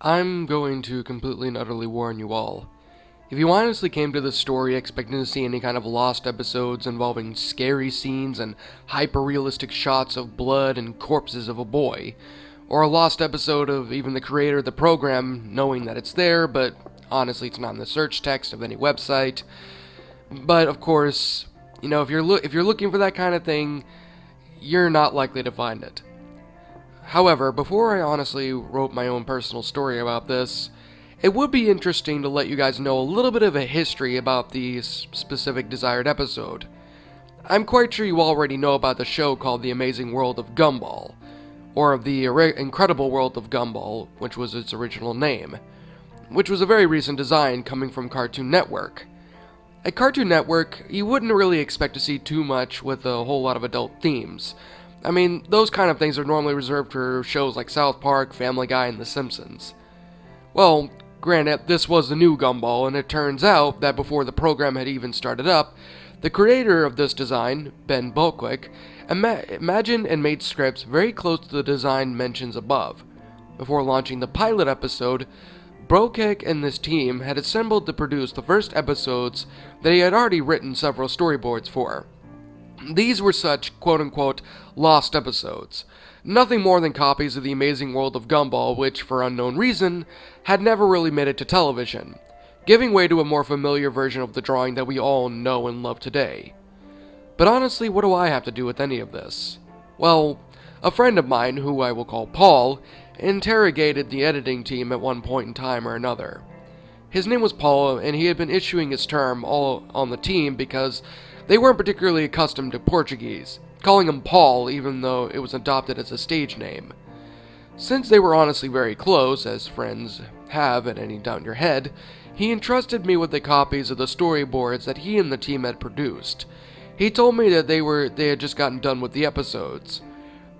I'm going to completely and utterly warn you all. If you honestly came to this story expecting to see any kind of lost episodes involving scary scenes and hyper-realistic shots of blood and corpses of a boy, or a lost episode of even the creator of the program knowing that it's there, but honestly it's not in the search text of any website, but of course, if you're looking for that kind of thing, you're not likely to find it. However, before I honestly wrote my own personal story about this, it would be interesting to let you guys know a little bit of a history about the specific desired episode. I'm quite sure you already know about the show called The Amazing World of Gumball, or The Incredible World of Gumball, which was its original name, which was a very recent design coming from Cartoon Network. At Cartoon Network, you wouldn't really expect to see too much with a whole lot of adult themes. I mean, those kind of things are normally reserved for shows like South Park, Family Guy, and The Simpsons. Well, granted, this was the new Gumball, and it turns out that before the program had even started up, the creator of this design, Ben Bulkwick, imagined and made scripts very close to the design mentions above. Before launching the pilot episode, Bulkwick and his team had assembled to produce the first episodes that he had already written several storyboards for. These were such quote-unquote lost episodes, nothing more than copies of The Amazing World of Gumball, which, for unknown reason, had never really made it to television, giving way to a more familiar version of the drawing that we all know and love today. But honestly, what do I have to do with any of this? Well, a friend of mine, who I will call Paul, interrogated the editing team at one point in time or another. His name was Paul, and he had been issuing his term all on the team because they weren't particularly accustomed to Portuguese, calling him Paul even though it was adopted as a stage name. Since they were honestly very close, as friends have at any doubt in your head, he entrusted me with the copies of the storyboards that he and the team had produced. He told me that they had just gotten done with the episodes.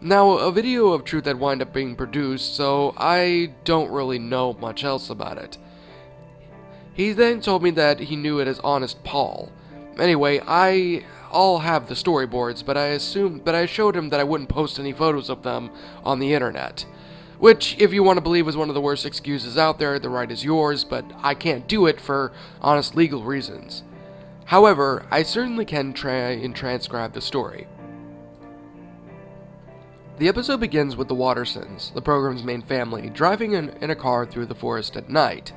Now, a video of truth had wound up being produced, so I don't really know much else about it. He then told me that he knew it as Honest Paul. Anyway, I'll have the storyboards, but I showed him that I wouldn't post any photos of them on the internet. Which, if you want to believe, is one of the worst excuses out there. The right is yours, but I can't do it for honest legal reasons. However, I certainly can try and transcribe the story. The episode begins with the Wattersons, the program's main family, driving in a car through the forest at night.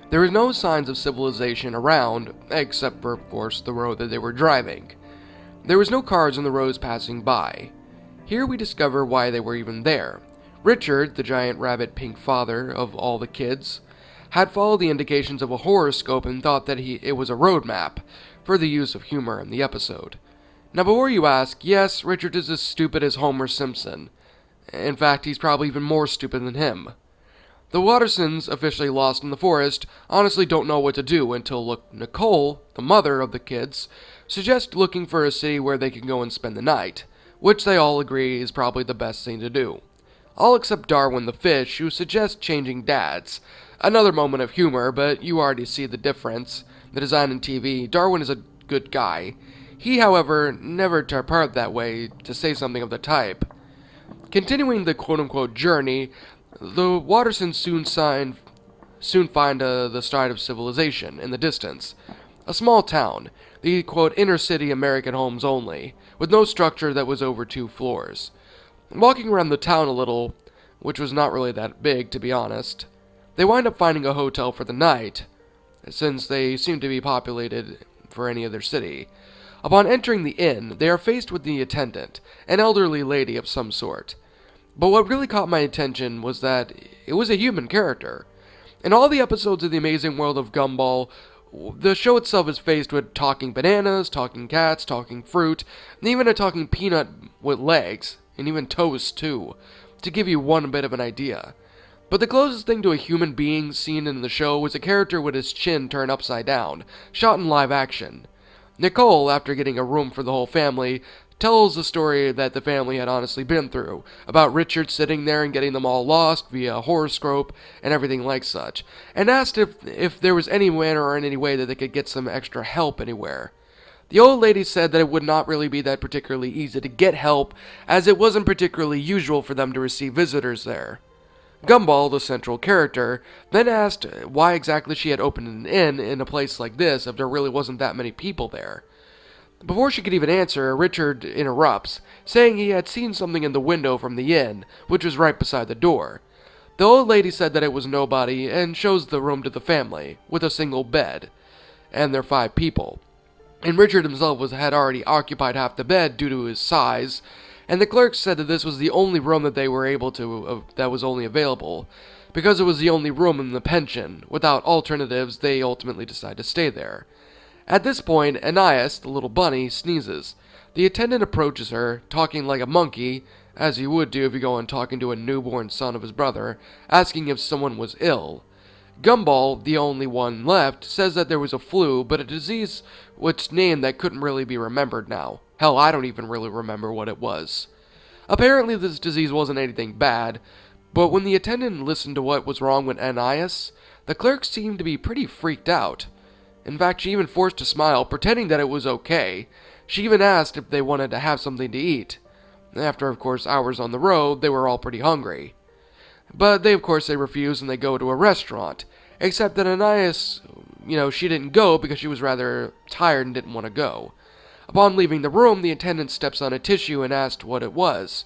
There were no signs of civilization around, except for, of course, the road that they were driving. There was no cars on the roads passing by. Here we discover why they were even there. Richard, the giant rabbit pink father of all the kids, had followed the indications of a horoscope and thought that it was a road map for the use of humor in the episode. Now before you ask, yes, Richard is as stupid as Homer Simpson. In fact, he's probably even more stupid than him. The Wattersons, officially lost in the forest, honestly don't know what to do until Nicole, the mother of the kids, suggests looking for a city where they can go and spend the night, which they all agree is probably the best thing to do. All except Darwin the fish, who suggests changing dads. Another moment of humor, but you already see the difference. The design in TV, Darwin is a good guy. He, however, never took part that way, to say something of the type. Continuing the quote-unquote journey, the Wattersons soon find the start of civilization in the distance. A small town, the quote inner-city American homes only, with no structure that was over 2 floors. Walking around the town a little, which was not really that big to be honest, they wind up finding a hotel for the night, since they seem to be populated for any other city. Upon entering the inn, they are faced with the attendant, an elderly lady of some sort. But what really caught my attention was that it was a human character. In all the episodes of The Amazing World of Gumball, the show itself is faced with talking bananas, talking cats, talking fruit, and even a talking peanut with legs, and even toast too, to give you one bit of an idea. But the closest thing to a human being seen in the show was a character with his chin turned upside down, shot in live action. Nicole, after getting a room for the whole family, tells the story that the family had honestly been through, about Richard sitting there and getting them all lost via a horoscope and everything like such, and asked if there was any manner or any way that they could get some extra help anywhere. The old lady said that it would not really be that particularly easy to get help, as it wasn't particularly usual for them to receive visitors there. Gumball, the central character, then asked why exactly she had opened an inn in a place like this if there really wasn't that many people there. Before she could even answer, Richard interrupts, saying he had seen something in the window from the inn, which was right beside the door. The old lady said that it was nobody and shows the room to the family, with a single bed, and their 5 people. And Richard himself had already occupied half the bed due to his size, and the clerk said that this was the only room that they were able to, that was only available. Because it was the only room in the pension, without alternatives, they ultimately decided to stay there. At this point, Anais, the little bunny, sneezes. The attendant approaches her, talking like a monkey, as you would do if you go on talking to a newborn son of his brother, asking if someone was ill. Gumball, the only one left, says that there was a flu, but a disease which name that couldn't really be remembered now. Hell, I don't even really remember what it was. Apparently this disease wasn't anything bad, but when the attendant listened to what was wrong with Anais, the clerk seemed to be pretty freaked out. In fact, she even forced a smile, pretending that it was okay. She even asked if they wanted to have something to eat. After, of course, hours on the road, they were all pretty hungry. But they refused and they go to a restaurant. Except that Anais, she didn't go because she was rather tired and didn't want to go. Upon leaving the room, the attendant steps on a tissue and asked what it was.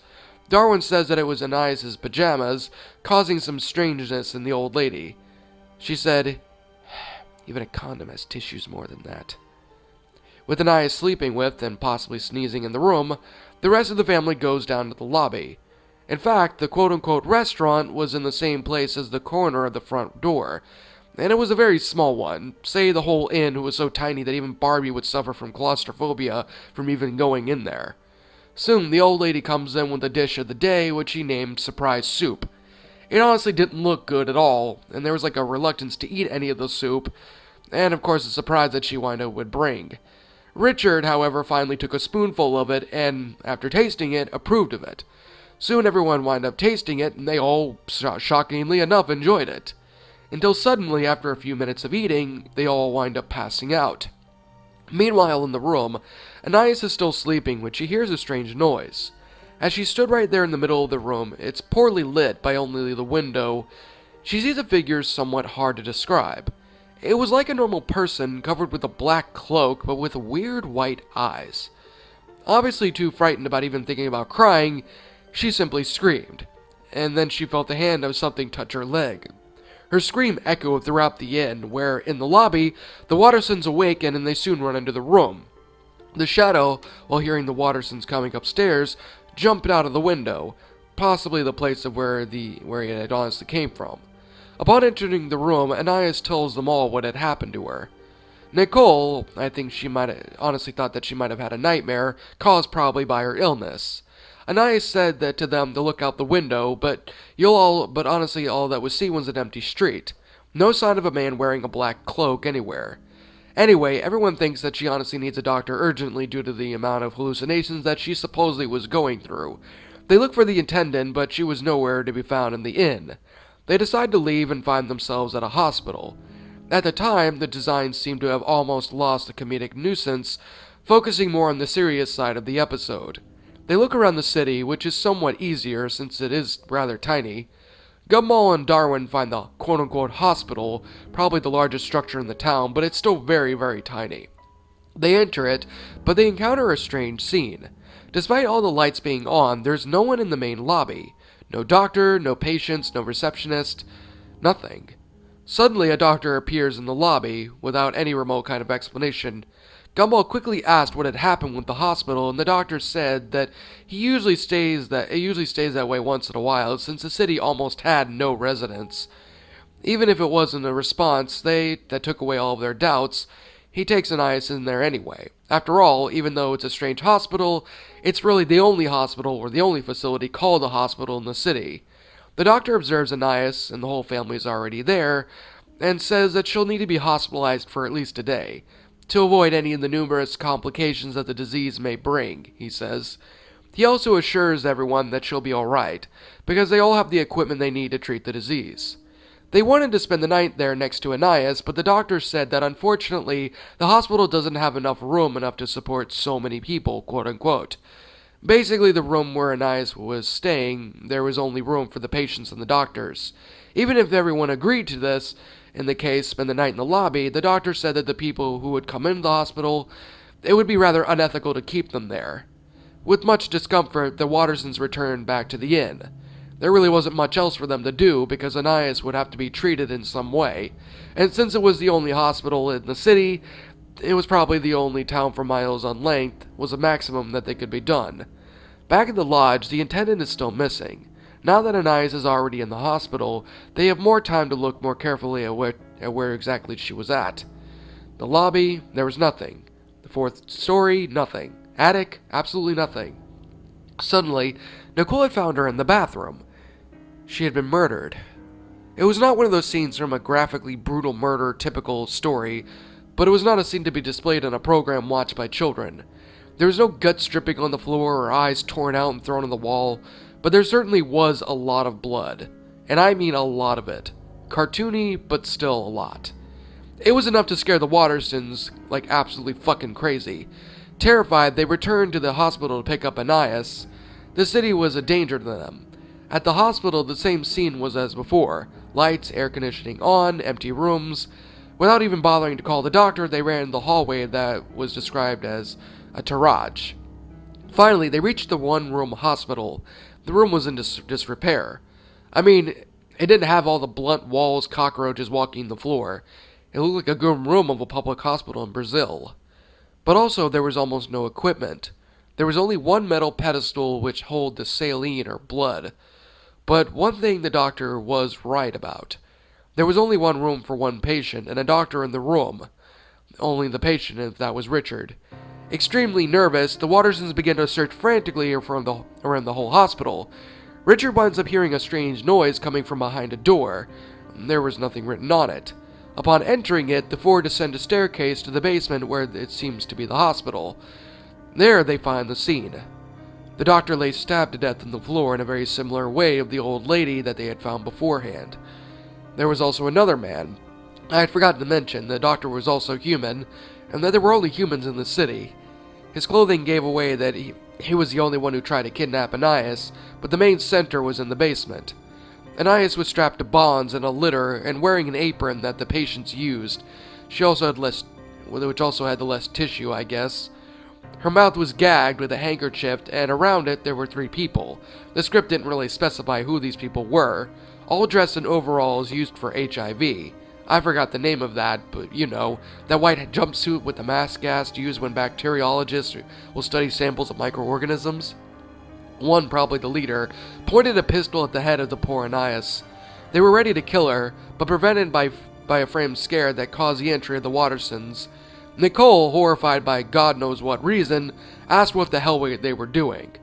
Darwin says that it was Anais's pajamas, causing some strangeness in the old lady. She said, "Even a condom has tissues more than that." With Anais sleeping with and possibly sneezing in the room, the rest of the family goes down to the lobby. In fact, the quote-unquote restaurant was in the same place as the corner of the front door, and it was a very small one. Say the whole inn was so tiny that even Barbie would suffer from claustrophobia from even going in there. Soon, the old lady comes in with the dish of the day, which she named Surprise Soup. It honestly didn't look good at all, and there was like a reluctance to eat any of the soup, and of course a surprise that she would bring. Richard, however, finally took a spoonful of it, and, after tasting it, approved of it. Soon everyone wound up tasting it, and they all, shockingly enough, enjoyed it. Until suddenly, after a few minutes of eating, they all wind up passing out. Meanwhile, in the room, Anais is still sleeping when she hears a strange noise. As she stood right there in the middle of the room, it's poorly lit by only the window, she sees a figure somewhat hard to describe. It was like a normal person, covered with a black cloak, but with weird white eyes. Obviously too frightened about even thinking about crying, she simply screamed, and then she felt the hand of something touch her leg. Her scream echoed throughout the inn, where, in the lobby, the Wattersons awaken and they soon run into the room. The Shadow, while hearing the Wattersons coming upstairs, jumped out of the window, possibly the place of where it had honestly came from. Upon entering the room, Anais tells them all what had happened to her. Nicole, I think she honestly thought that she might have had a nightmare, caused probably by her illness. Anais said that to them to look out the window, but honestly all that was seen was an empty street. No sign of a man wearing a black cloak anywhere. Anyway, everyone thinks that she honestly needs a doctor urgently due to the amount of hallucinations that she supposedly was going through. They look for the attendant, but she was nowhere to be found in the inn. They decide to leave and find themselves at a hospital. At the time, the designs seem to have almost lost the comedic nuisance, focusing more on the serious side of the episode. They look around the city, which is somewhat easier since it is rather tiny. Gumball and Darwin find the quote-unquote hospital, probably the largest structure in the town, but it's still very, very tiny. They enter it, but they encounter a strange scene. Despite all the lights being on, there's no one in the main lobby. No doctor, no patients, no receptionist, nothing. Suddenly, a doctor appears in the lobby, without any remote kind of explanation. Gumball quickly asked what had happened with the hospital, and the doctor said that it usually stays that way once in a while, since the city almost had no residents. Even if it wasn't a response that took away all of their doubts, he takes Anais in there anyway. After all, even though it's a strange hospital, it's really the only hospital or the only facility called a hospital in the city. The doctor observes Anais, and the whole family is already there, and says that she'll need to be hospitalized for at least a day, to avoid any of the numerous complications that the disease may bring, he says. He also assures everyone that she'll be alright, because they all have the equipment they need to treat the disease. They wanted to spend the night there next to Anais, but the doctor said that unfortunately, the hospital doesn't have enough room to support so many people, quote-unquote. Basically, the room where Anais was staying, there was only room for the patients and the doctors. Even if everyone agreed to this, in the case, spend the night in the lobby, the doctor said that the people who would come into the hospital, it would be rather unethical to keep them there. With much discomfort, the Wattersons returned back to the inn. There really wasn't much else for them to do because Anais would have to be treated in some way, and since it was the only hospital in the city, it was probably the only town for miles on length, was a maximum that they could be done. Back at the lodge, the attendant is still missing. Now that Anais is already in the hospital, they have more time to look more carefully at where exactly she was at. The lobby, there was nothing. The fourth story, nothing. Attic, absolutely nothing. Suddenly, Nicole had found her in the bathroom. She had been murdered. It was not one of those scenes from a graphically brutal murder typical story, but it was not a scene to be displayed on a program watched by children. There was no guts dripping on the floor or eyes torn out and thrown on the wall, but there certainly was a lot of blood. And I mean a lot of it. Cartoony, but still a lot. It was enough to scare the Wattersons like absolutely fucking crazy. Terrified, they returned to the hospital to pick up Anais. The city was a danger to them. At the hospital, the same scene was as before. Lights, air conditioning on, empty rooms. Without even bothering to call the doctor, they ran the hallway that was described as a tirage. Finally, they reached the one-room hospital. The room was in disrepair. I mean, it didn't have all the blunt walls, cockroaches walking the floor. It looked like a good room of a public hospital in Brazil. But also, there was almost no equipment. There was only one metal pedestal which held the saline or blood. But one thing the doctor was right about. There was only one room for one patient, and a doctor in the room. Only the patient, if that was Richard. Extremely nervous, the Wattersons began to search frantically around the whole hospital. Richard winds up hearing a strange noise coming from behind a door. There was nothing written on it. Upon entering it, the four descend a staircase to the basement where it seems to be the hospital. There they find the scene. The doctor lay stabbed to death on the floor in a very similar way of the old lady that they had found beforehand. There was also another man. I had forgotten to mention the doctor was also human, and that there were only humans in the city. His clothing gave away that he was the only one who tried to kidnap Anais, but the main center was in the basement. Anais was strapped to bonds in a litter and wearing an apron that the patients used. She also had which also had the less tissue, I guess. Her mouth was gagged with a handkerchief, and around it there were 3 people. The script didn't really specify who these people were, all dressed in overalls used for HIV. I forgot the name of that, but you know, that white jumpsuit with the mask gas used when bacteriologists will study samples of microorganisms. One, probably the leader, pointed a pistol at the head of the poor Anais. They were ready to kill her, but prevented by a framed scare that caused the entry of the Wattersons. Nicole, horrified by God knows what reason, asked what the hell they were doing.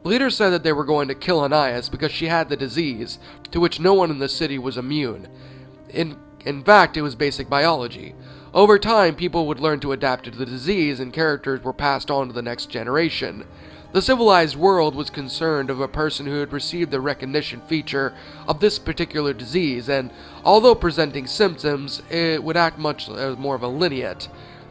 The leader said that they were going to kill Anais because she had the disease, to which no one in the city was immune. In fact, it was basic biology. Over time, people would learn to adapt to the disease, and characters were passed on to the next generation. The civilized world was concerned of a person who had received the recognition feature of this particular disease, and although presenting symptoms, it would act much more of a lineate.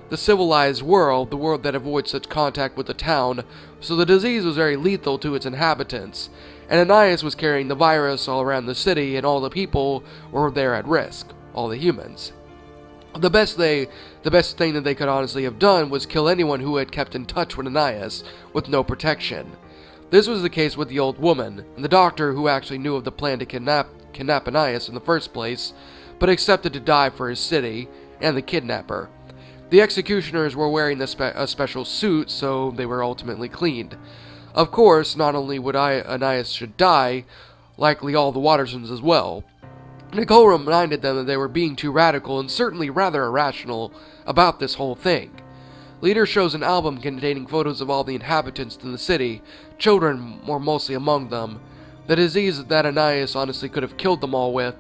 The civilized world, the world that avoids such contact with the town, so the disease was very lethal to its inhabitants, and Anais was carrying the virus all around the city, and all the people were there at risk, all the humans. The best thing that they could honestly have done was kill anyone who had kept in touch with Anais with no protection. This was the case with the old woman, and the doctor who actually knew of the plan to kidnap Anais in the first place, but accepted to die for his city, and the kidnapper. The executioners were wearing a special suit, so they were ultimately cleaned. Of course, not only would Anais should die, likely all the Wattersons as well. Nicole reminded them that they were being too radical and certainly rather irrational about this whole thing. Leader shows an album containing photos of all the inhabitants in the city, children more mostly among them. The disease that Anais honestly could have killed them all with.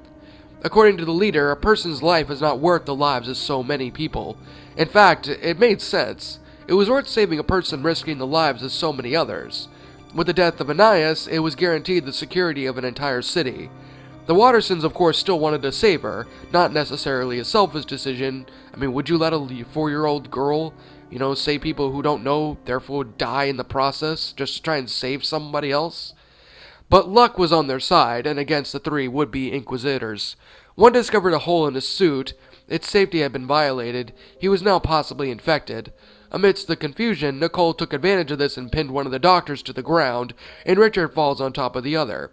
According to the leader, a person's life is not worth the lives of so many people. In fact, it made sense. It was worth saving a person risking the lives of so many others. With the death of Anais, it was guaranteed the security of an entire city. The Wattersons, of course, still wanted to save her, not necessarily a selfish decision. I mean, would you let a 4-year-old girl say people who don't know, therefore die in the process, just to try and save somebody else. But luck was on their side, and against the three would-be Inquisitors. One discovered a hole in his suit. Its safety had been violated. He was now possibly infected. Amidst the confusion, Nicole took advantage of this and pinned one of the doctors to the ground, and Richard falls on top of the other.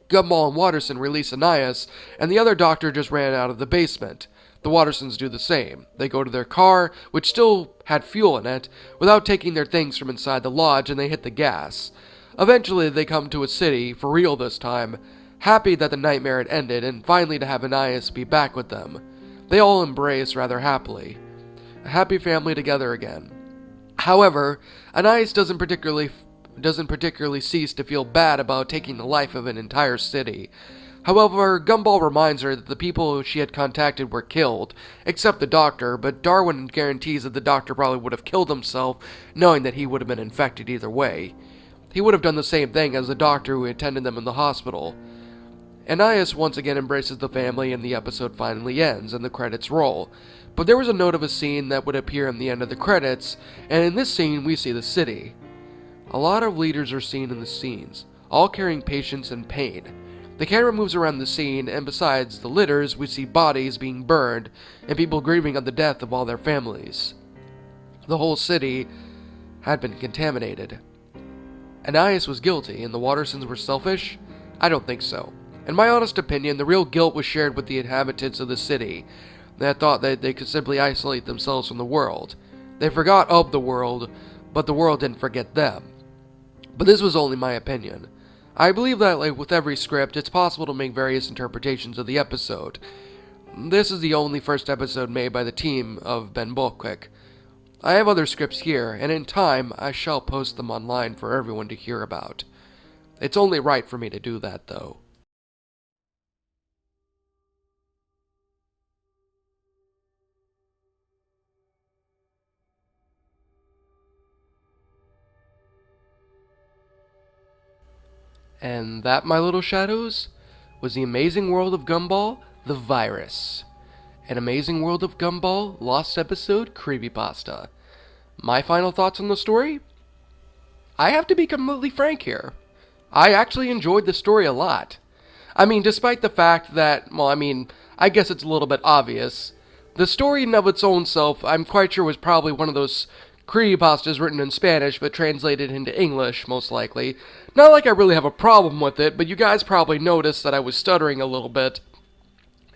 Gumball and Watterson release Anais, and the other doctor just ran out of the basement. The Wattersons do the same. They go to their car, which still had fuel in it, without taking their things from inside the lodge, and they hit the gas. Eventually, they come to a city, for real this time, happy that the nightmare had ended, and finally to have Anais be back with them. They all embrace rather happily. A happy family together again. However, Anais doesn't particularly cease to feel bad about taking the life of an entire city. However, Gumball reminds her that the people she had contacted were killed, except the doctor, but Darwin guarantees that the doctor probably would have killed himself, knowing that he would have been infected either way. He would have done the same thing as the doctor who attended them in the hospital. Anais once again embraces the family, and the episode finally ends, and the credits roll. But there was a note of a scene that would appear in the end of the credits, and in this scene we see the city. A lot of leaders are seen in the scenes, all carrying patience and pain. The camera moves around the scene, and besides the litters, we see bodies being burned, and people grieving at the death of all their families. The whole city had been contaminated. Anais was guilty, and the Wattersons were selfish? I don't think so. In my honest opinion, the real guilt was shared with the inhabitants of the city, that thought that they could simply isolate themselves from the world. They forgot of the world, but the world didn't forget them. But this was only my opinion. I believe that, like with every script, it's possible to make various interpretations of the episode. This is the only first episode made by the team of Ben Bulkwick. I have other scripts here, and in time, I shall post them online for everyone to hear about. It's only right for me to do that, though. And that, my little shadows, was The Amazing World of Gumball, The Virus. An Amazing World of Gumball, Lost Episode, Creepypasta. My final thoughts on the story? I have to be completely frank here. I actually enjoyed the story a lot. I mean, despite the fact that, I guess it's a little bit obvious, the story in of its own self, I'm quite sure was probably one of those creepypastas written in Spanish but translated into English, most likely. Not like I really have a problem with it, but you guys probably noticed that I was stuttering a little bit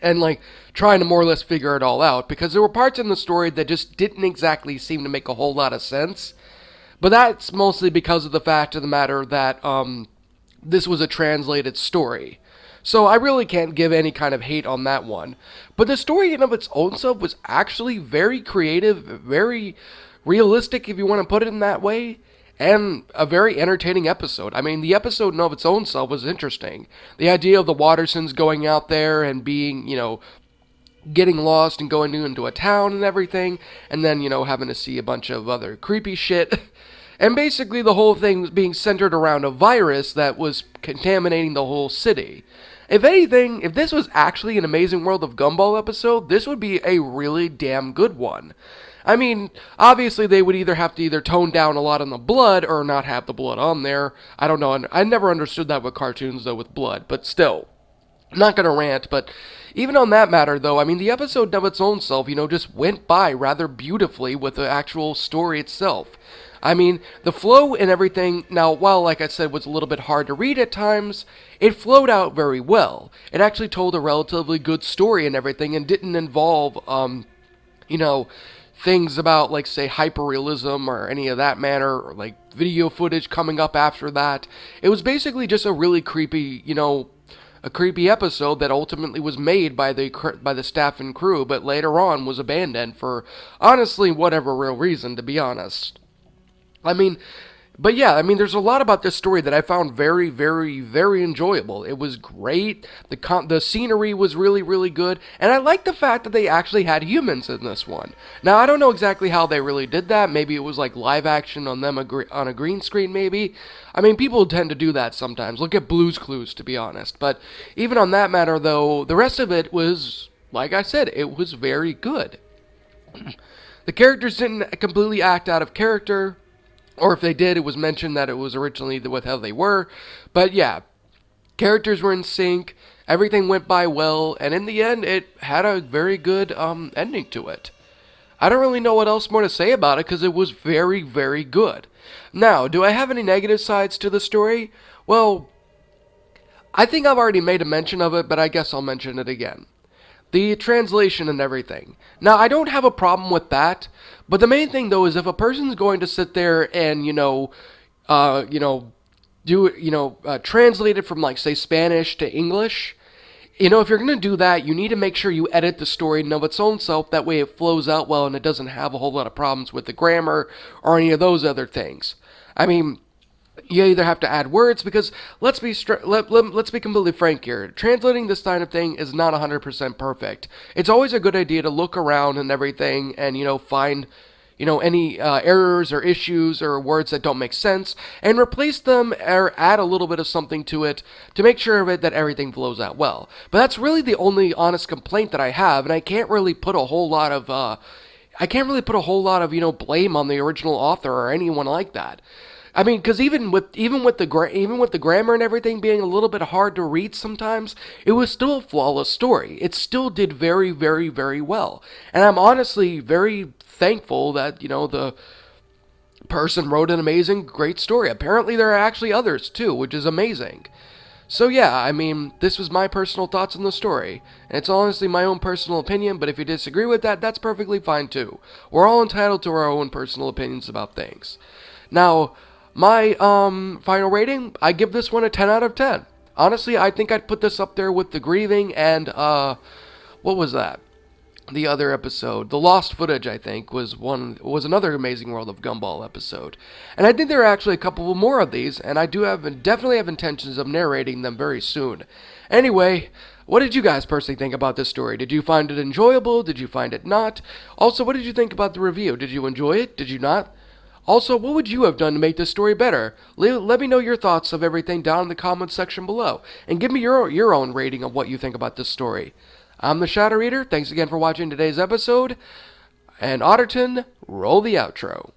and, trying to more or less figure it all out, because there were parts in the story that just didn't exactly seem to make a whole lot of sense. But that's mostly because of the fact of the matter that, this was a translated story. So I really can't give any kind of hate on that one. But the story in of its own self was actually very creative, very realistic, if you want to put it in that way, and a very entertaining episode. I mean, the episode in of its own self was interesting. The idea of the Wattersons going out there and being, getting lost and going into a town and everything, and then, having to see a bunch of other creepy shit. And basically the whole thing was being centered around a virus that was contaminating the whole city. If anything, if this was actually an Amazing World of Gumball episode, this would be a really damn good one. I mean, obviously they would either have to tone down a lot on the blood or not have the blood on there. I don't know. I never understood that with cartoons, though, with blood. But still, I'm not going to rant. But even on that matter, though, I mean, the episode of its own self, just went by rather beautifully with the actual story itself. I mean, the flow and everything, now, while, like I said, was a little bit hard to read at times, it flowed out very well. It actually told a relatively good story and everything, and didn't involve, things about, say, hyperrealism or any of that manner, or, video footage coming up after that. It was basically just a really creepy, a creepy episode that ultimately was made by the staff and crew, but later on was abandoned for, honestly, whatever real reason, to be honest. There's a lot about this story that I found very, very, very enjoyable. It was great. The scenery was really, really good. And I like the fact that they actually had humans in this one. Now, I don't know exactly how they really did that. Maybe it was live action on them on a green screen, maybe. I mean, people tend to do that sometimes. Look at Blue's Clues, to be honest. But even on that matter, though, the rest of it was, like I said, it was very good. The characters didn't completely act out of character, or if they did, it was mentioned that it was originally with how they were. But yeah, characters were in sync, everything went by well, and in the end, it had a very good ending to it. I don't really know what else more to say about it because it was very, very good. Now, do I have any negative sides to the story? Well, I think I've already made a mention of it, but I guess I'll mention it again. The translation and everything. Now, I don't have a problem with that, but the main thing though is if a person's going to sit there and, translate it from, like, say, Spanish to English, if you're going to do that, you need to make sure you edit the story and of its own self. That way it flows out well and it doesn't have a whole lot of problems with the grammar or any of those other things. I mean, you either have to add words because let's be completely frank here. Translating this kind of thing is not 100% perfect. It's always a good idea to look around and everything and find any errors or issues or words that don't make sense, and replace them or add a little bit of something to it to make sure of it that everything flows out well. But that's really the only honest complaint that I have, and I can't really put a whole lot of blame on the original author or anyone like that. I mean, because even with the grammar and everything being a little bit hard to read sometimes, it was still a flawless story. It still did very, very, very well, and I'm honestly very thankful that the person wrote an amazing, great story. Apparently, there are actually others too, which is amazing. So yeah, I mean, this was my personal thoughts on the story, and it's honestly my own personal opinion. But if you disagree with that, that's perfectly fine too. We're all entitled to our own personal opinions about things. Now, my final rating, I give this one a 10 out of 10. Honestly, I think I'd put this up there with The Grieving and, what was that? The other episode, The Lost Footage, I think, was another Amazing World of Gumball episode. And I think there are actually a couple more of these, and I definitely have intentions of narrating them very soon. Anyway, what did you guys personally think about this story? Did you find it enjoyable? Did you find it not? Also, what did you think about the review? Did you enjoy it? Did you not? Also, what would you have done to make this story better? Let me know your thoughts of everything down in the comments section below, and give me your own rating of what you think about this story. I'm the Shadow Reader. Thanks again for watching today's episode, and Otterton, roll the outro.